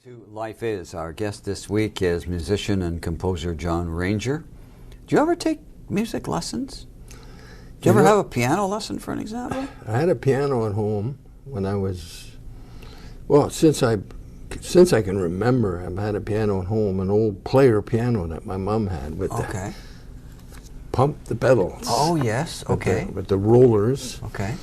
To Life Is. Our guest this week is musician and composer John Ranger. Do you ever take music lessons? Do you ever have a piano lesson, for an example? I had a piano at home when I was, well, since I can remember, I've had a piano at home, an old player piano that my mom had with the pump the pedals. Oh, yes, okay. With the rollers. Okay.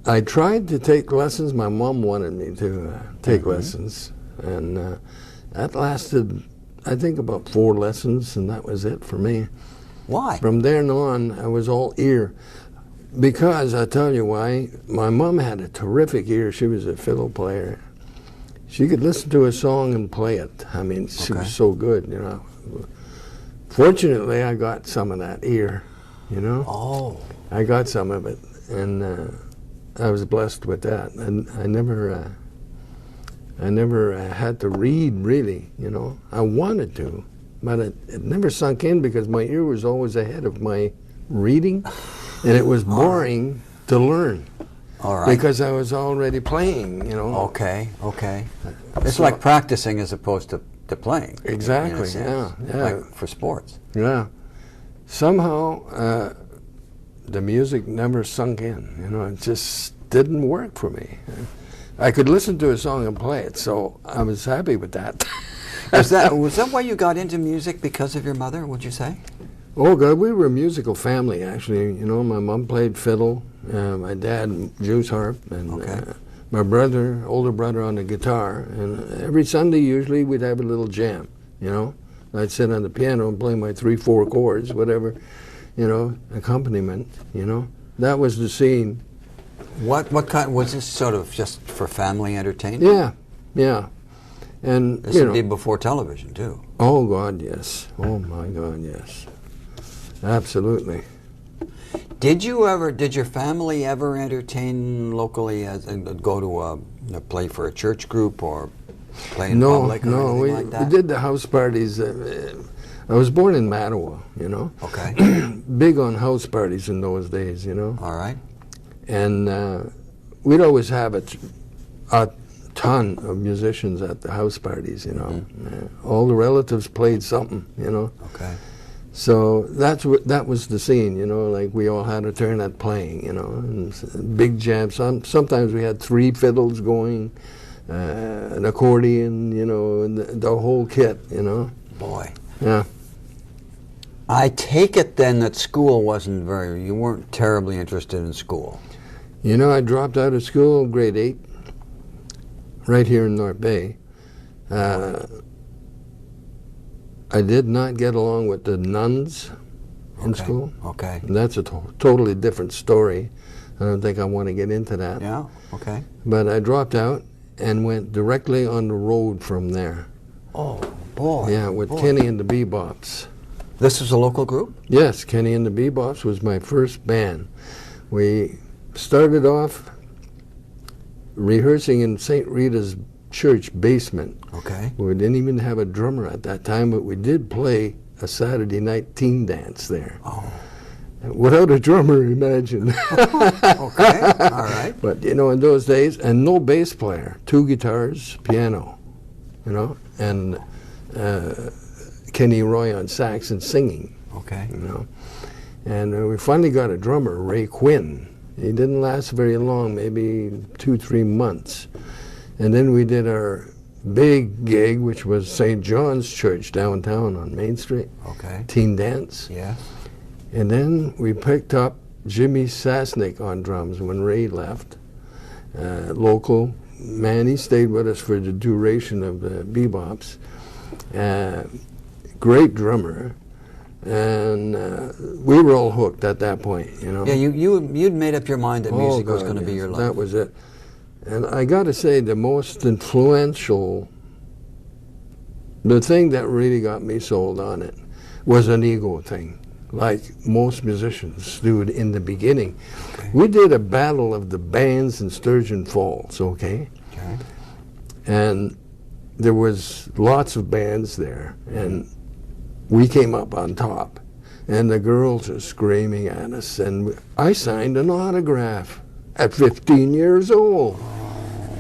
I tried to take lessons. My mom wanted me to take lessons, and that lasted, I think, about 4 lessons, and that was it for me. Why? From then on, I was all ear. Because, I'll tell you why, my mom had a terrific ear. She was a fiddle player. She could listen to a song and play it. I mean, she was so good, you know. Fortunately, I got some of that ear, you know. Oh. I got some of it, and I was blessed with that. And I never had to read, really, you know. I wanted to, but it never sunk in because my ear was always ahead of my reading, and it was boring to learn. All right. Because I was already playing, you know. Okay, okay. It's like practicing as opposed to playing. Exactly, yeah. Like for sports. Yeah. Somehow, the music never sunk in, you know. It just didn't work for me. I could listen to a song and play it, so I was happy with that. Was that why you got into music, because of your mother, would you say? Oh, God, we were a musical family, actually. You know, my mom played fiddle, my dad Jew's harp, and my brother, older brother, on the guitar. And every Sunday, usually, we'd have a little jam, you know. I'd sit on the piano and play my 3-4 chords, whatever, you know, accompaniment, you know. That was the scene. What kind, was this sort of just for family entertainment? Yeah, yeah. And, this would be before television, too. Oh, God, yes. Oh, my God, yes. Absolutely. Did your family ever entertain locally, and go to play for a church group or play in public or anything like that? We did the house parties. I was born in Mattawa, you know. Okay. Big on house parties in those days, you know. All right. And we'd always have a ton of musicians at the house parties, you know. All the relatives played something, you know. Okay. So that was the scene, you know, like we all had a turn at playing, you know, and big jams. Sometimes we had 3 fiddles going, an accordion, you know, and the whole kit, you know. Boy. Yeah. I take it then that school you weren't terribly interested in school. You know, I dropped out of school grade 8, right here in North Bay. I did not get along with the nuns in school. Okay. And that's a totally different story. I don't think I want to get into that. Yeah, okay. But I dropped out and went directly on the road from there. Oh, boy. Yeah, with Kenny and the Bebops. This was a local group? Yes, Kenny and the Bebops was my first band. We started off rehearsing in St. Rita's church basement. Okay. We didn't even have a drummer at that time, but we did play a Saturday night teen dance there. Oh. Without a drummer, imagine. Okay, all right. But, you know, in those days, and no bass player, 2 guitars, piano, you know, and Kenny Roy on sax and singing. Okay. You know. And we finally got a drummer, Ray Quinn. He didn't last very long, maybe 2-3 months. And then we did our big gig, which was St. John's Church downtown on Main Street. Okay. Teen dance. Yeah. And then we picked up Jimmy Sasnick on drums when Ray left. Local man, he stayed with us for the duration of the Bebops. Great drummer. And we were all hooked at that point, you know. Yeah, you'd made up your mind that music was going to be your life. That was it. And I got to say, the most influential, the thing that really got me sold on it was an ego thing, like most musicians do in the beginning. Okay. We did a battle of the bands in Sturgeon Falls, okay? And there was lots of bands there, and we came up on top. And the girls are screaming at us, and I signed an autograph at 15 years old.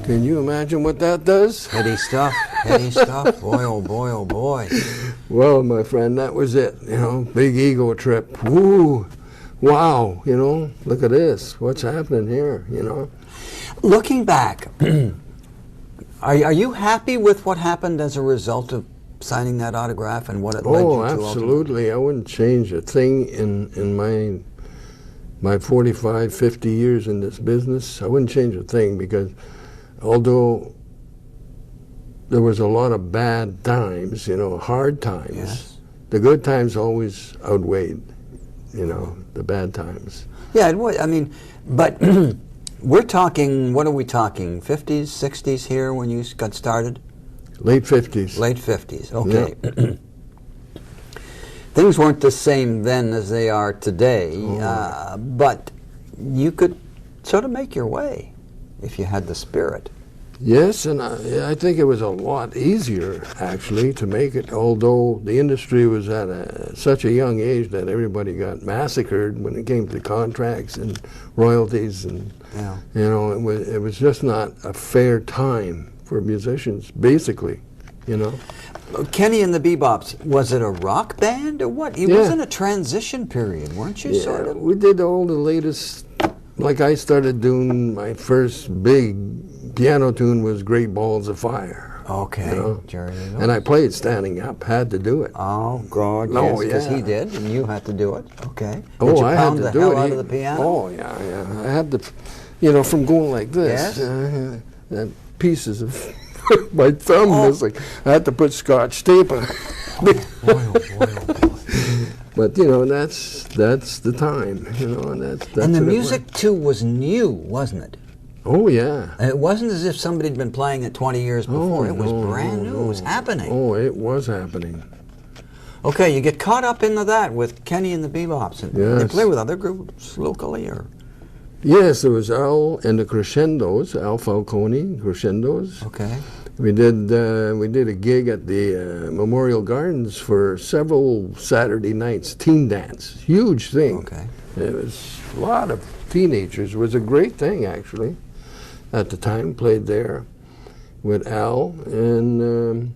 Can you imagine what that does? Heady stuff, heady stuff. Boy, oh boy, oh boy. Well, my friend, that was it. You know, big ego trip. Woo, wow. You know, look at this. What's happening here? You know. Looking back, are you happy with what happened as a result of signing that autograph and what it led you to? Oh, absolutely. I wouldn't change a thing in my 45, 50 years in this business. I wouldn't change a thing, because although there was a lot of bad times, you know, hard times, yes, the good times always outweighed, you know, the bad times. Yeah, it was. I mean, but we're talking, what are we talking, 50s, 60s here when you got started? Late 50s. Late 50s, okay. Yeah. Things weren't the same then as they are today, but you could sort of make your way if you had the spirit. Yes, and I think it was a lot easier, actually, to make it, although the industry was at such a young age that everybody got massacred when it came to contracts and royalties, and yeah, you know, it was just not a fair time for musicians, basically, you know. Kenny and the Bebops, was it a rock band or what? It was in a transition period, weren't you, Yeah, sort of? we did all the latest, like I started doing my first big piano tune was Great Balls of Fire. Okay, you know? Jerry Lee Lewis. And I played standing up, had to do it. Oh, God, Oh, yes, because yeah. he did, and you had to do it. Okay. Oh, Did you I pound had to the do hell it. out of the piano? Oh, yeah. I had to, you know, from going like this, Yes? and pieces of my thumb was like, I had to put Scotch tape on. Boy, oh boy, oh boy. But, you know, that's the time, you know, and that's And the what it music, was. too, was new, wasn't it? Oh, yeah. It wasn't as if somebody had been playing it 20 years before. It was brand new. It was happening. Oh, it was happening. Okay, you get caught up into that with Kenny and the Bebops. And Yes. they play with other groups locally, or? Yes, there was Al and the Crescendos, Al Falcone, Crescendos. Okay. We did a gig at the Memorial Gardens for several Saturday nights, teen dance, huge thing. Okay. It was a lot of teenagers. It was a great thing, actually, at the time. Played there with Al, and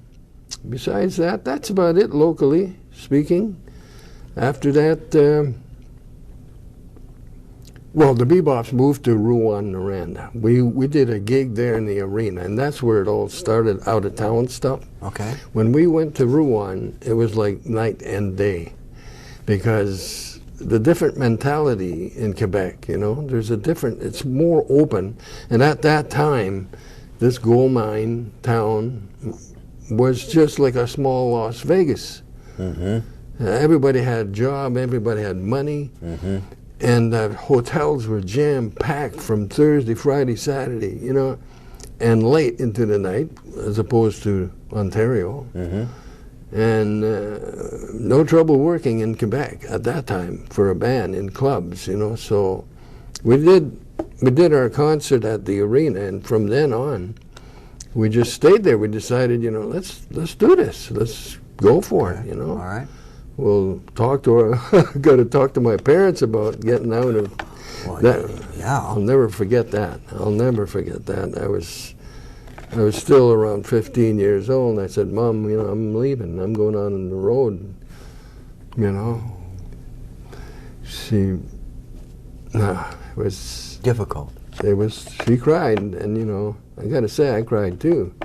besides that, that's about it locally speaking. After that, well, the Bebops moved to Rouen-Noranda. We did a gig there in the arena, and that's where it all started, out-of-town stuff. Okay. When we went to Rouen, it was like night and day, because the different mentality in Quebec, you know, there's a different, it's more open, and at that time, this gold mine town was just like a small Las Vegas. Mm-hmm. Everybody had a job, everybody had money, mm-hmm. and hotels were jam-packed from Thursday, Friday, Saturday, you know, and late into the night, as opposed to Ontario. Mm-hmm. And no trouble working in Quebec at that time for a band in clubs, you know. So we did our concert at the arena, and from then on, we just stayed there. We decided, you know, let's do this. Let's go for it, you know. All right. We'll talk to got to talk to my parents about getting out of that. Yeah. I'll never forget that. I'll never forget that. I was still around 15 years old, and I said, Mom, you know, I'm leaving. I'm going out on the road, you know. It was difficult. She cried, and you know, I got to say, I cried too.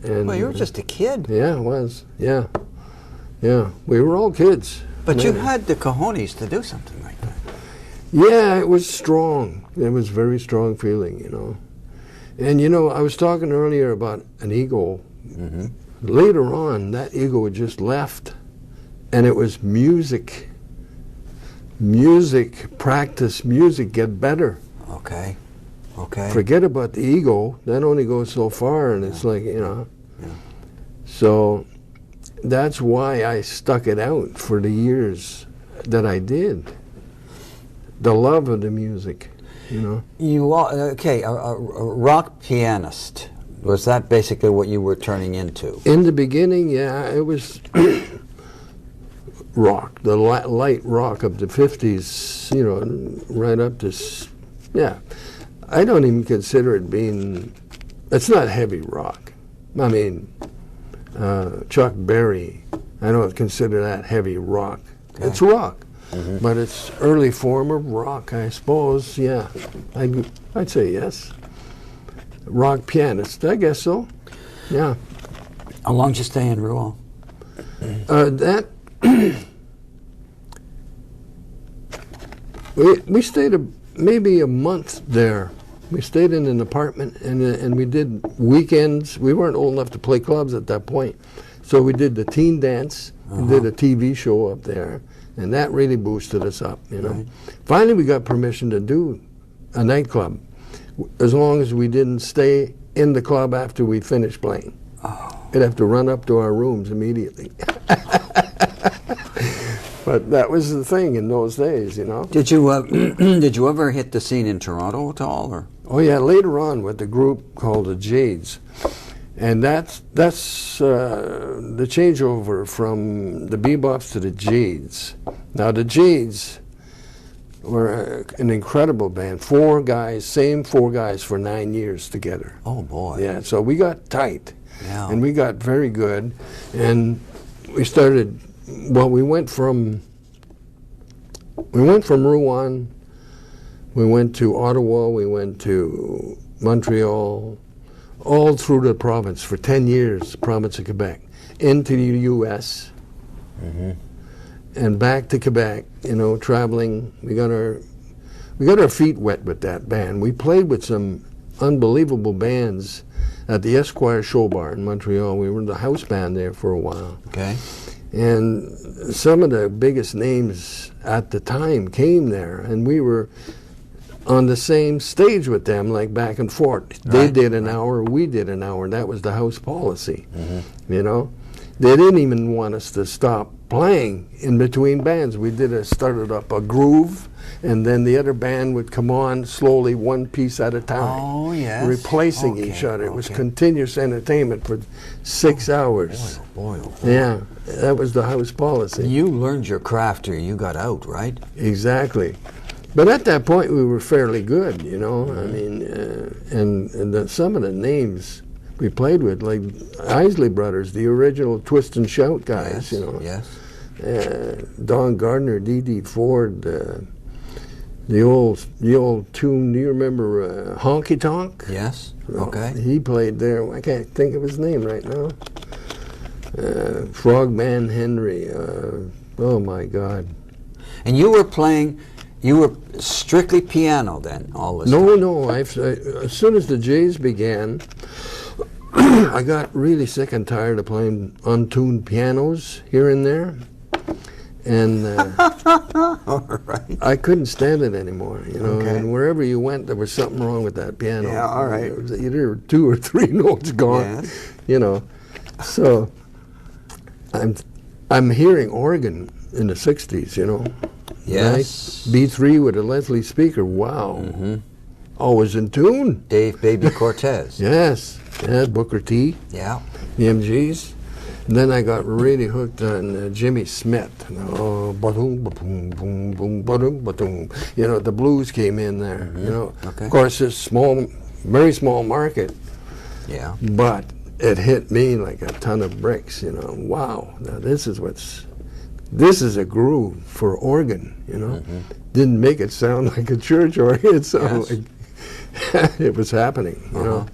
And, well, you were just a kid. Yeah, I was. Yeah. Yeah, we were all kids. But you had the cojones to do something like that. Yeah, it was strong. It was very strong feeling, you know. And, you know, I was talking earlier about an ego. Mm-hmm. Later on, that ego just left, and it was music. Music, practice music, get better. Okay. Okay. Forget about the ego. That only goes so far, and it's like, you know. Yeah. So that's why I stuck it out for the years that I did. The love of the music, you know. You are, okay, a rock pianist. Was that basically what you were turning into? In the beginning, yeah, it was rock, the light rock of the 50s, you know, right up to, yeah. I don't even consider it being, it's not heavy rock. I mean, Chuck Berry, I don't consider that heavy rock. Okay. It's rock, but it's early form of rock, I suppose. Yeah, I'd say yes. Rock pianist, I guess so. Yeah. How long did you stay in Rouen? That we stayed maybe a month there. We stayed in an apartment, and we did weekends. We weren't old enough to play clubs at that point, so we did the teen dance. We did a TV show up there, and that really boosted us up. You know, right. Finally we got permission to do a nightclub, as long as we didn't stay in the club after we finished playing. Oh. We'd have to run up to our rooms immediately. But that was the thing in those days, you know. Did you did you ever hit the scene in Toronto at all, or? Oh yeah, later on with a group called the Jades, and that's the changeover from the Bebops to the Jades. Now the Jades were an incredible band. 4 guys, same 4 guys for 9 years together. Oh boy. Yeah, so we got tight. Yeah. And we got very good, and we started. Well, we went from Rouen, we went to Ottawa, we went to Montreal, all through the province for 10 years, the province of Quebec, into the U.S. And back to Quebec. You know, traveling. We got our feet wet with that band. We played with some unbelievable bands at the Esquire Show Bar in Montreal. We were the house band there for a while. Okay. And some of the biggest names at the time came there, and we were on the same stage with them, like back and forth. Right. They did an hour, we did an hour. That was the house policy, you know. They didn't even want us to stop playing in between bands. We started up a groove, and then the other band would come on slowly, one piece at a time. Oh, yes. Replacing each other. It was continuous entertainment for 6 hours. Boy, boy. Yeah, that was the house policy. You learned your craft or you got out, right? Exactly. But at that point, we were fairly good, you know. I mean, and some of the names we played with, like Isley Brothers, the original Twist and Shout guys, you know. Yes. Don Gardner, D.D. Ford, the old tune. Do you remember Honky Tonk? Yes. Okay. He played there. I can't think of his name right now. Frogman Henry. Oh my God. And you were playing. You were strictly piano then, all this time? No. As soon as the Jays began, I got really sick and tired of playing untuned pianos here and there, and all right. I couldn't stand it anymore. You know, Okay. and wherever you went, there was something wrong with that piano. Yeah, all right. There was either 2 or 3 notes gone. Yes. You know, so I'm hearing organ in the '60s. You know. Yes. Right? B3 with a Leslie speaker. Wow. Always in tune. Dave Baby Cortez. Yes. Yeah, Booker T. Yeah. The MGs. And then I got really hooked on Jimmy Smith. Oh, ba-doom, ba-boom, boom, boom, ba-doom, ba-doom. You know, the blues came in there. You know, Okay. Of course, it's small, very small market. Yeah. But it hit me like a ton of bricks. You know, wow. Now this is a groove for organ. You know, didn't make it sound like a church organ. It sounded like it was happening. You know.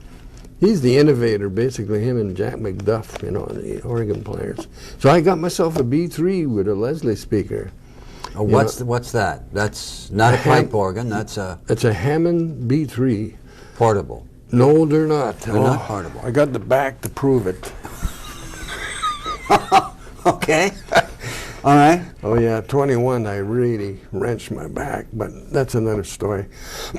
He's the innovator, basically, him and Jack McDuff, you know, the organ players. So I got myself a B3 with a Leslie speaker. Oh, what's that? That's not a pipe organ. That's a... It's a Hammond B3. Portable. No, they're not. They're not portable. I got the back to prove it. Okay. All right. Oh, yeah, 21, I really wrenched my back, but that's another story.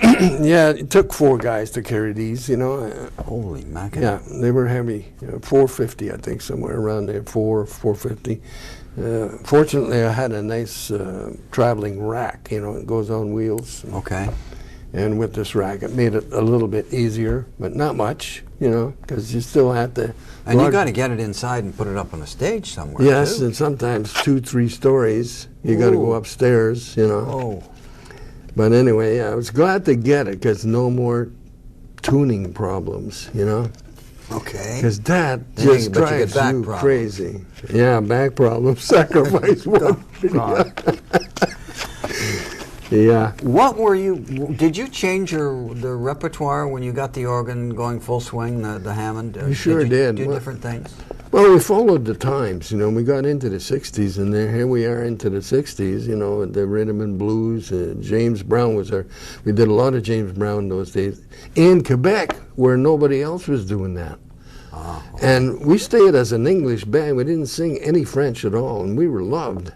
Yeah, it took 4 guys to carry these, you know. Holy mackerel. Yeah, they were heavy. 450, I think, somewhere around there, 450. Fortunately, I had a nice traveling rack, you know, it goes on wheels. Okay. And with this rack, it made it a little bit easier, but not much, you know, because you still had to... And you got to get it inside and put it up on a stage somewhere, Yes, too. and sometimes 2, 3 stories. You got to go upstairs, you know. Oh. But anyway, yeah, I was glad to get it because no more tuning problems, you know. Okay. Because that But just you drives get back you problems. crazy. Yeah, back problems. Sacrifice one. God. Yeah. What were you? Did you change the repertoire when you got the organ going full swing, the Hammond? We sure did. Do Well, different things. Well, we followed the times, you know. We got into the 60s, and then here we are into the 60s, you know, the rhythm and blues. James Brown was we did a lot of James Brown those days. In Quebec, where nobody else was doing that. Oh, And we stayed as an English band. We didn't sing any French at all, and we were loved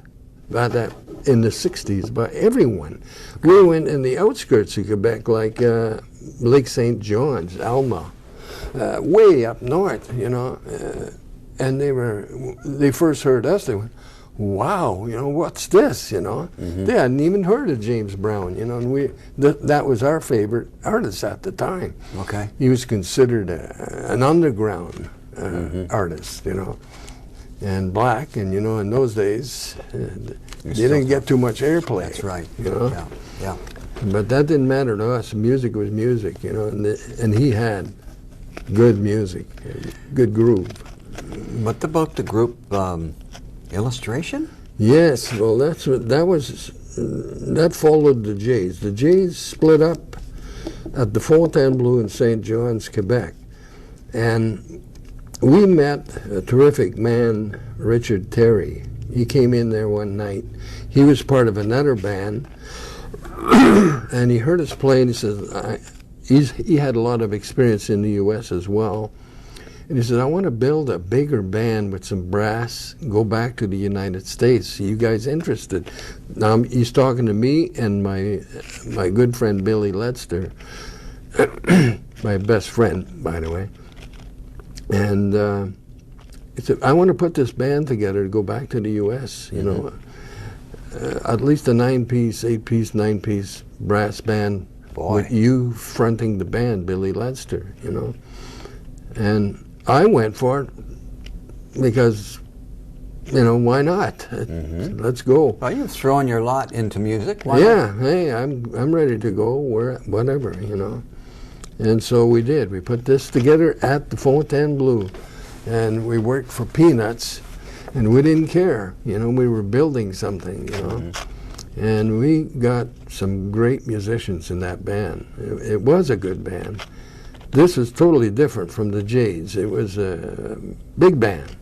by that in the 60s by everyone. We went in the outskirts of Quebec, like Lake St. John's, Alma, way up north, you know. And they first heard us, they went, wow, you know, what's this, you know? Mm-hmm. They hadn't even heard of James Brown, you know, and that was our favorite artist at the time. okay. He was considered an underground artist, you know, and black, and, you know, in those days, they didn't get too much airplay. That's right. You know? Yeah. Yeah. But that didn't matter to us. Music was music, you know, and he had good music, good groove. What about the group Illustration? Yes, well, that followed the Jays. The Jays split up at the Fontainebleau in St. John's, Quebec, and we met a terrific man, Richard Terry. He came in there one night. He was part of another band, and he heard us play, and he says, he had a lot of experience in the U.S. as well. And he said, I want to build a bigger band with some brass, go back to the United States. Are you guys interested? Now, he's talking to me and my good friend Billy Ledster, my best friend, by the way. And he said, I want to put this band together to go back to the U.S., you know. At least a 9-piece, 8-piece, 9-piece brass band. Boy. With you fronting the band, Billy Ledster, you know. And I went for it because, you know, why not? Let's go. Well, you've thrown your lot into music. Why Yeah, hey, I'm ready to go whatever, you know. And so we did. We put this together at the Fontainebleau, and we worked for peanuts, and we didn't care. You know, we were building something, you know. And we got some great musicians in that band. It was a good band. This was totally different from the Jays. It was a big band,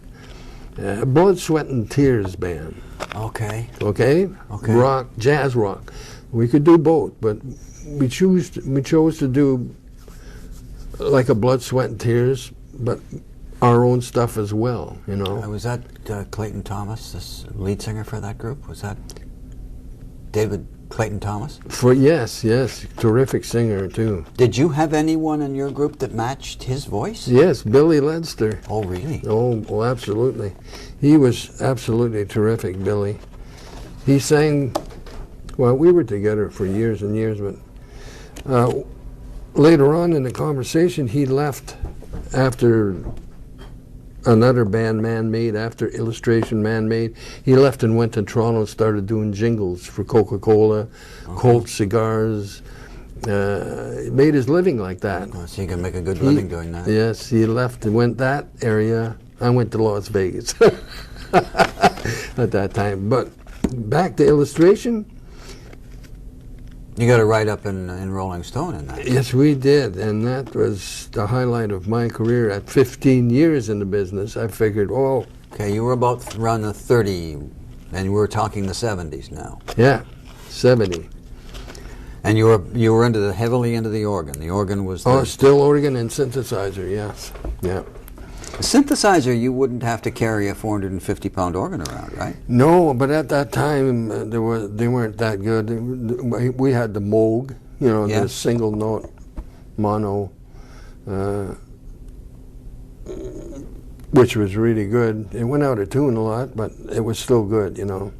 a blood, sweat, and tears band. Okay. Okay? Okay. Rock, jazz rock. We could do both, but we chose to do like a blood, sweat, and tears, but our own stuff as well, you know. Was that Clayton Thomas, this lead singer for that group? Was that David Clayton Thomas? Yes, terrific singer too. Did you have anyone in your group that matched his voice? Yes, Billy Ledster. Oh, really? Oh, absolutely. He was absolutely terrific, Billy. He sang, well, we were together for years and years, but later on in the conversation, he left after another band, Man-Made, after Illustration, Man-Made. He left and went to Toronto and started doing jingles for Coca-Cola, Colt cigars. He made his living like that. Oh, so you can make a good living doing that. Yes, he left and went that area. I went to Las Vegas at that time. But back to Illustration. You got a write-up in Rolling Stone in that. Yes, we did, and that was the highlight of my career. At 15 years in the business, I figured, oh. Okay, you were about around the 30, and we're talking the 70s now. Yeah, 70. And you were heavily into the organ. The organ was Still organ and synthesizer, yes. Yeah. A synthesizer, you wouldn't have to carry a 450-pound organ around, right? No, but at that time, they weren't that good. We had the Moog, you know, the single note mono, which was really good. It went out of tune a lot, but it was still good, you know.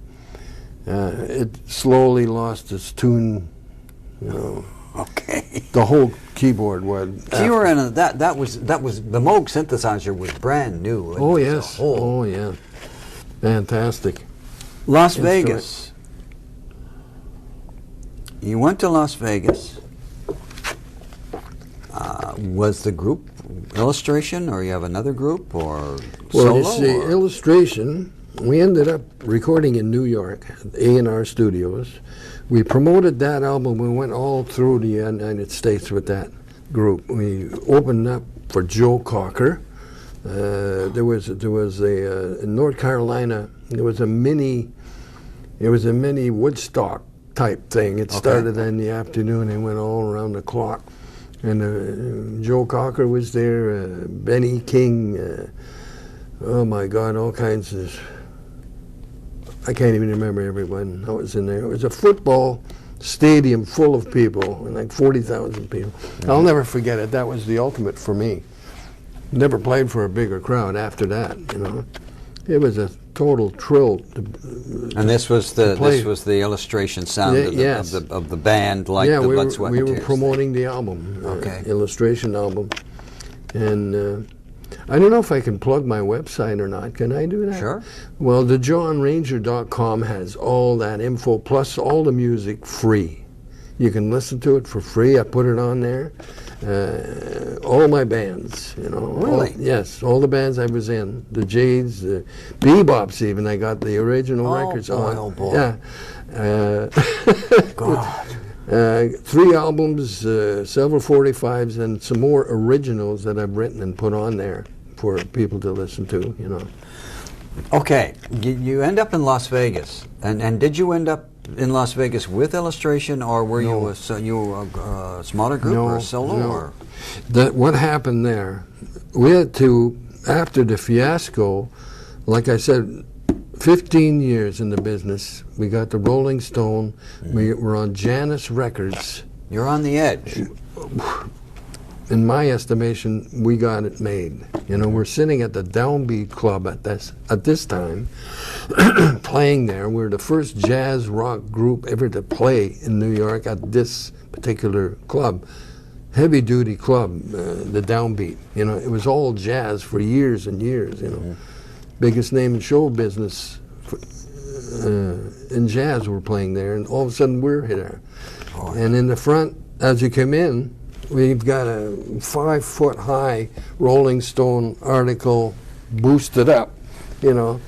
It slowly lost its tune, you know. Okay. The whole keyboard would. So you were in that was the Moog synthesizer was brand new. Oh yes. Oh yeah. Fantastic. Las Vegas. you went to Las Vegas. Was the group Illustration, or you have another group, or solo? Well, you see, Illustration, we ended up recording in New York, at A&R Studios. We promoted that album. We went all through the United States with that group. We opened up for Joe Cocker. There was a in North Carolina. There was a mini Woodstock type thing. It started in the afternoon and went all around the clock. And Joe Cocker was there. Benny King. Oh my God! All kinds of. I can't even remember everyone that was in there. It was a football stadium full of people, like 40,000 people. Mm-hmm. I'll never forget it. That was the ultimate for me. Never played for a bigger crowd after that. You know, it was a total thrill. And this was the Illustration sound of the band, like the Blood, Sweat, and Tears. We were promoting the album, Illustration album, and. I don't know if I can plug my website or not. Can I do that? Sure. Well, the JohnRanger.com has all that info, plus all the music free. You can listen to it for free. I put it on there. All my bands, you know. Really? Yes, all the bands I was in. The Jades, the Bebops even. I got the original records on. Oh, boy. Yeah. God. 3 albums, several 45s, and some more originals that I've written and put on there for people to listen to, you know. Okay, you end up in Las Vegas, and did you end up in Las Vegas with Illustration, or were you a smaller group or a solo? No. Or? What happened there, we had to, after the fiasco, like I said, 15 years in the business. We got the Rolling Stone. We were on Janus Records. You're on the edge. In my estimation, we got it made. You know, we're sitting at the Downbeat Club at this time, playing there. We're the first jazz rock group ever to play in New York at this particular club. Heavy duty club, the Downbeat. You know, it was all jazz for years and years, you know. Biggest name in show business in jazz were playing there, and all of a sudden we're here. Oh, yeah. And in the front, as you come in, we've got a 5-foot-high Rolling Stone article boosted up, you know,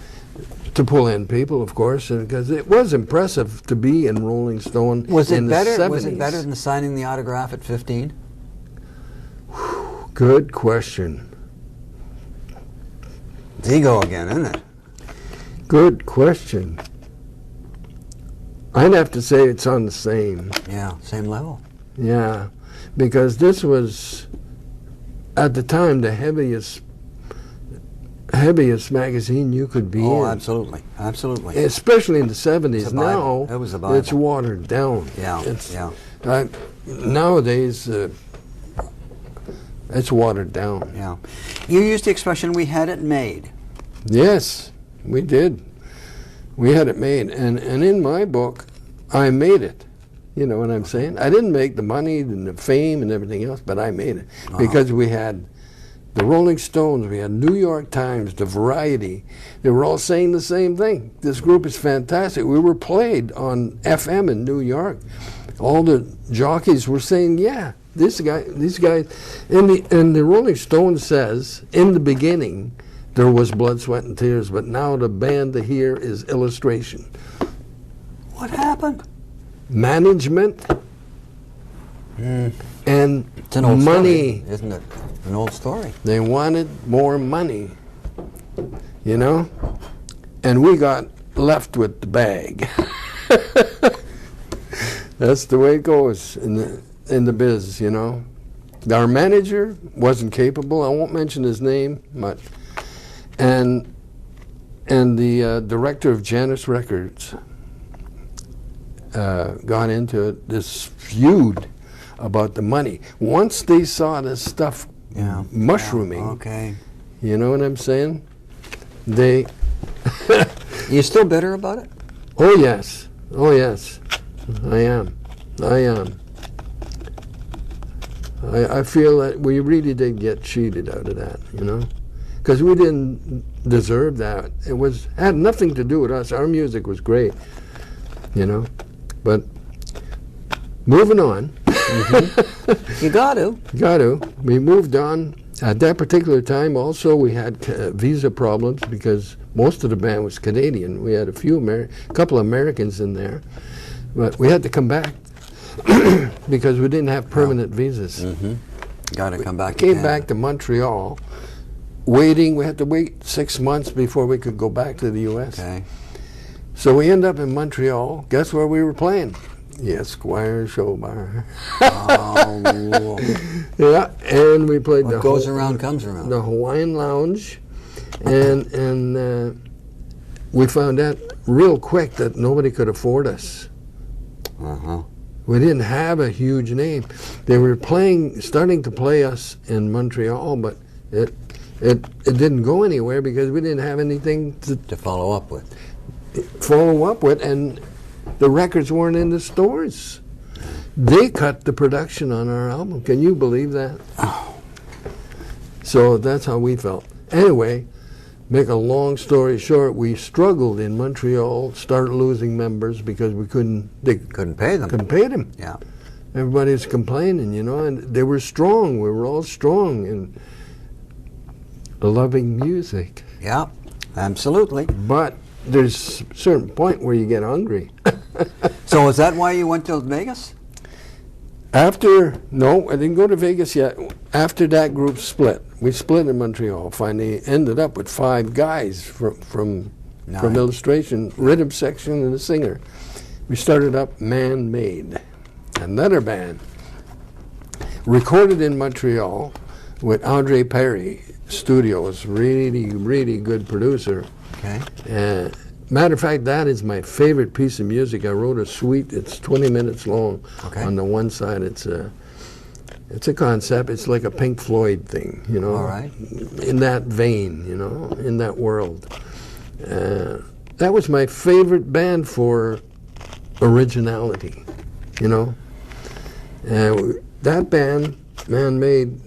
to pull in people, of course, because it was impressive to be in Rolling Stone in the 70s. Was it better than signing the autograph at 15? Good question. It's ego again, isn't it? Good question. I'd have to say it's on the same. Yeah, same level. Yeah, because this was, at the time, the heaviest magazine you could be in. Oh, absolutely, absolutely. Especially in the 70s. Now, it was a Bible. It's watered down. Yeah, nowadays, it's watered down. Yeah. You used the expression, we had it made. Yes, we did. We had it made. And in my book, I made it. You know what I'm saying? I didn't make the money and the fame and everything else, but I made it. Because we had the Rolling Stones, we had New York Times, the Variety. They were all saying the same thing. This group is fantastic. We were played on FM in New York. All the jockeys were saying, yeah, these guys, and the Rolling Stone says, in the beginning, there was Blood, Sweat, and Tears, but now the band to hear is Illustration. What happened? Management and it's an old money. Story, isn't it? An old story. They wanted more money, you know? And we got left with the bag. That's the way it goes in the biz, you know. Our manager wasn't capable. I won't mention his name, but and the director of Janus Records got into this feud about the money. Once they saw this stuff mushrooming, you know what I'm saying? They. You still bitter about it? Oh yes, I am. I feel that we really did get cheated out of that, you know, because we didn't deserve that. It had nothing to do with us. Our music was great, you know, but moving on. You got to. Got to. We moved on. At that particular time, also, we had visa problems because most of the band was Canadian. We had a couple of Americans in there, but we had to come back because we didn't have permanent visas. Got to come back. Came back to Montreal, waiting. We had to wait 6 months before we could go back to the U.S. Okay. So we ended up in Montreal. Guess where we were playing? The Esquire Show Bar. Oh. Yeah, and we played What goes around comes around. the Hawaiian Lounge, and we found out real quick that nobody could afford us. We didn't have a huge name. They were starting to play us in Montreal, but it didn't go anywhere because we didn't have anything to follow up with. And the records weren't in the stores. They cut the production on our album. Can you believe that? Oh. So that's how we felt. Anyway, make a long story short, we struggled in Montreal, started losing members because we couldn't pay them. Couldn't pay them. Yeah. Everybody's complaining, and they were strong. We were all strong and loving music. Yeah, absolutely. But there's a certain point where you get hungry. So is that why you went to Vegas? No, I didn't go to Vegas yet. After that group split, we split in Montreal. Finally ended up with 5 guys from Illustration, rhythm section, and a singer. We started up Man Made, another band. Recorded in Montreal with Andre Perry Studios, really, really good producer. Okay. Matter of fact, that is my favorite piece of music. I wrote a suite. It's 20 minutes long. Okay. On the one side, it's a concept. It's like a Pink Floyd thing, All right. in that vein, in that world. That was my favorite band for originality, that band, Man Made,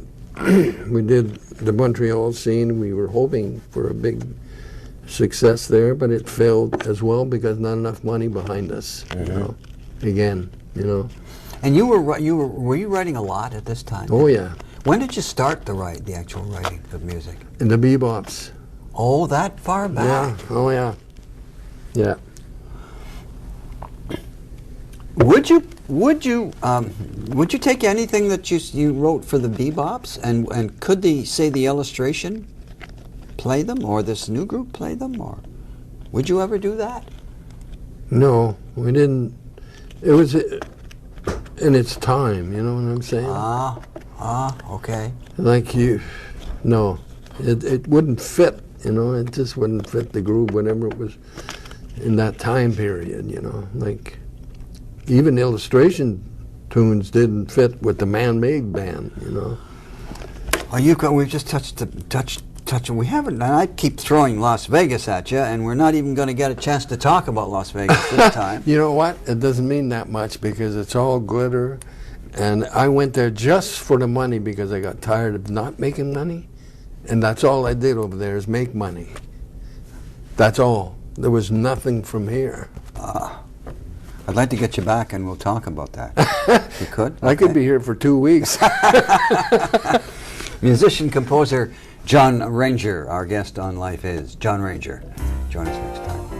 we did the Montreal scene. We were hoping for a big success there, but it failed as well because not enough money behind us. Again. And were you writing a lot at this time? Oh yeah. When did you start the actual writing of music? In the bebops. Oh, that far back. Yeah. Oh yeah. Yeah. Would you take anything that you wrote for the bebops and could the Illustration play them, or this new group play them, or would you ever do that? No, we didn't. It was in its time, you know what I'm saying? Okay. Like no, it wouldn't fit, it just wouldn't fit the groove, whatever it was in that time period, like even Illustration tunes didn't fit with the Man Made band, Oh, we've just touched, and we haven't, and I keep throwing Las Vegas at you, and we're not even going to get a chance to talk about Las Vegas this time. You know what? It doesn't mean that much because it's all glitter, and I went there just for the money because I got tired of not making money, and that's all I did over there is make money. That's all. There was nothing from here. I'd like to get you back, and we'll talk about that. You could? I could be here for 2 weeks. Musician-composer John Ranger, our guest on Life Is. John Ranger. Join us next time.